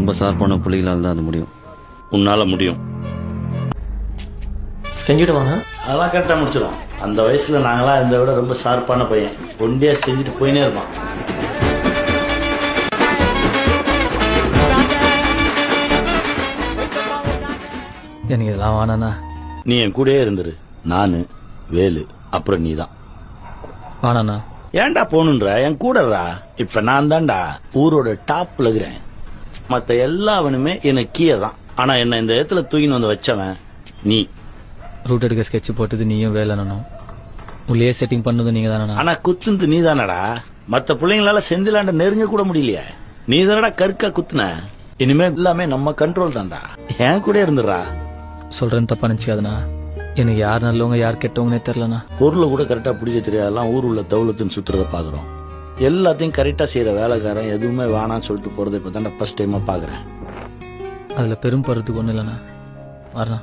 ரொம்ப ஷார்ப்பான புள்ளிகளால் தான் அது முடியும். உன்னால முடியும். செஞ்சுடுவானா? அதெல்லாம் கரெக்டாக முடிச்சிடும். அந்த வயசுல நாங்களாம் இதை விட ரொம்ப ஷார்ப்பான பையன். ஒண்டியா செஞ்சுட்டு போயினே இருப்பான். எனக்கு இதெல்லாம் வேணாண்ணா. நீ என் கூடயே இருந்துரு. நானு, வேலு, அப்புறம் நீ தான். வேணாண்ணா. ஏன்டா போகணுன்ற? என் கூடறா. இப்ப நான் தான்டா ஊரோட டாப்ல இருக்கிறேன். மத்த எல்லாவனுமே எனக்கு கீழே தான். ஆனா என்ன இந்த இடத்துல தூக்கின்னு வந்து வச்சவன் நீ. ரூட் எடுக்க ஸ்கெட்ச் போட்டது நீயும் வேலைனும், உள்ளே செட்டிங் பண்ணது நீங்க தானே. ஆனா குத்துந்து நீ தானடா. மத்த பிள்ளைங்களால செந்திலாண்ட நெருங்க கூட முடியலையே. நீ தானடா கருக்கா குத்துன. இனிமே எல்லாமே நம்ம கண்ட்ரோல் தான்டா. என் கூட இருந்துடுறா. சொல்றேன்னு தப்பா நினைச்சுக்காதுண்ணா. எனக்கு யார் நல்லவங்க யார் கெட்டவங்கன்னே தெரியலண்ணா. பொருளை கூட கரெக்டா பிடிக்க தெரியாதெல்லாம் ஊர் உள்ள தௌலத்துன்னு சுத்துறத பாக்குறோம். எல்லாத்தையும் கரெக்டா செய்யற வேலைக்காரன் எதுவுமே வேணான்னு சொல்லிட்டு போறதை இப்ப தான் ஃபர்ஸ்ட் டைமா பாக்குறேன். அதுல பெரும் பருத்துக்கு ஒண்ணு இல்லைண்ணா. வரண்ணா.